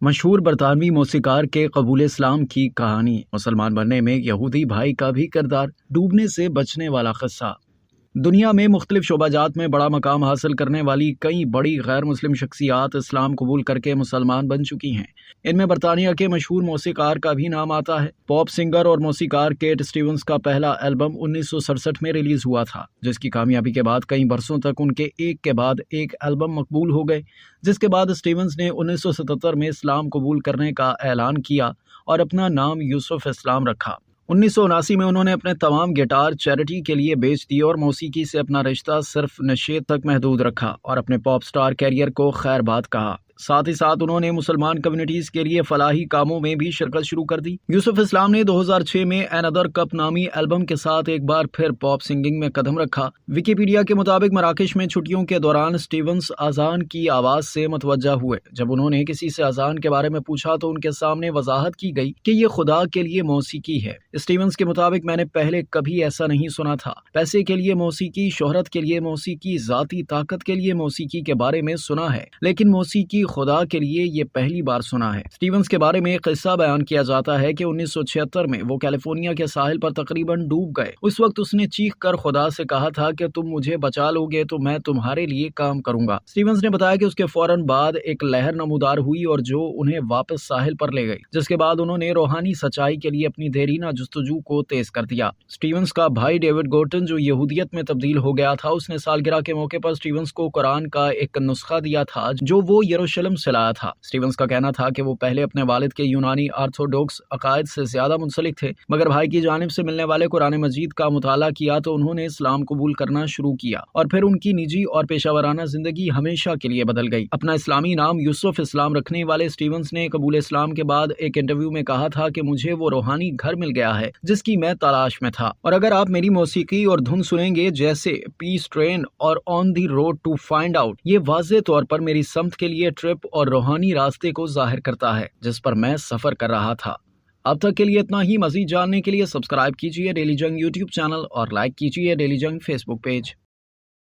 مشہور برطانوی موسیقار کے قبول اسلام کی کہانی، مسلمان بننے میں یہودی بھائی کا بھی کردار، ڈوبنے سے بچنے والا قصہ۔ دنیا میں مختلف شعبہ جات میں بڑا مقام حاصل کرنے والی کئی بڑی غیر مسلم شخصیات اسلام قبول کر کے مسلمان بن چکی ہیں۔ ان میں برطانیہ کے مشہور موسیقار کا بھی نام آتا ہے۔ پاپ سنگر اور موسیقار کیٹ اسٹیونز کا پہلا البم 1967 میں ریلیز ہوا تھا، جس کی کامیابی کے بعد کئی برسوں تک ان کے ایک کے بعد ایک البم مقبول ہو گئے، جس کے بعد اسٹیونز نے 1977 میں اسلام قبول کرنے کا اعلان کیا اور اپنا نام یوسف اسلام رکھا۔ 1979 میں انہوں نے اپنے تمام گٹار چیریٹی کے لیے بیچ دیے اور موسیقی سے اپنا رشتہ صرف نشید تک محدود رکھا اور اپنے پاپ سٹار کیریئر کو خیر بات کہا۔ ساتھ ہی ساتھ انہوں نے مسلمان کمیونٹیز کے لیے فلاحی کاموں میں بھی شرکت شروع کر دی۔ یوسف اسلام نے 2006 میں اینادر کپ نامی البم کے ساتھ ایک بار پھر پاپ سنگنگ میں قدم رکھا۔ ویکیپیڈیا کے مطابق مراکش میں چھٹیوں کے دوران اسٹیونز اذان کی آواز سے متوجہ ہوئے۔ جب انہوں نے کسی سے اذان کے بارے میں پوچھا تو ان کے سامنے وضاحت کی گئی کہ یہ خدا کے لیے موسیقی ہے۔ اسٹیونز کے مطابق میں نے پہلے کبھی ایسا نہیں سنا تھا۔ پیسے کے لیے موسیقی، شہرت کے لیے موسیقی، ذاتی طاقت کے لیے موسیقی کے بارے میں سنا ہے، لیکن موسیقی خدا کے لیے یہ پہلی بار سنا ہے۔ اسٹیونز کے بارے میں ایک قصہ بیان کیا جاتا ہے کہ 1976 میں وہ کیلیفورنیا کے ساحل پر تقریباً ڈوب گئے۔ اس وقت اس نے چیخ کر خدا سے کہا تھا کہ تم مجھے بچا لو گے تو میں تمہارے لیے کام کروں گا۔ اسٹیونز نے بتایا کہ اس کے فوراً بعد ایک لہر نمودار ہوئی اور جو انہیں واپس ساحل پر لے گئی، جس کے بعد انہوں نے روحانی سچائی کے لیے اپنی دیرینہ جستجو کو تیز کر دیا۔ اسٹیونز کا بھائی ڈیوڈ گورٹن، جو یہودیت میں تبدیل ہو گیا تھا، اس نے سالگرہ کے موقع پر اسٹیونز کو قرآن کا ایک نسخہ دیا تھا جو وہ یروشلم سے لایا تھا۔ اسٹیونز کا کہنا تھا کہ وہ پہلے اپنے والد کے یونانی آرتھوڈوکس عقائد سے زیادہ منسلک تھے، مگر بھائی کی جانب سے ملنے والے قرآن مجید کا مطالعہ کیا تو انہوں نے اسلام قبول کرنا شروع کیا اور پھر ان کی نجی اور پیشہ ورانہ زندگی ہمیشہ کے لیے بدل گئی۔ اپنا اسلامی نام یوسف اسلام رکھنے والے اسٹیونز نے قبول اسلام کے بعد ایک انٹرویو میں کہا تھا کہ مجھے وہ روحانی گھر مل گیا ہے جس کی میں تلاش میں تھا، اور اگر آپ میری موسیقی اور دھن سنیں گے جیسے پیس ٹرین اور آن دی روڈ ٹو فائنڈ آؤٹ، یہ واضح طور پر میری سمت کے لیے ٹرپ اور روحانی راستے کو ظاہر کرتا ہے جس پر میں سفر کر رہا تھا۔ اب تک کے لیے اتنا ہی۔ مزید جاننے کے لیے سبسکرائب کیجیے ڈیلی جنگ یوٹیوب چینل اور لائک کیجیے ڈیلی جنگ فیس بک پیج۔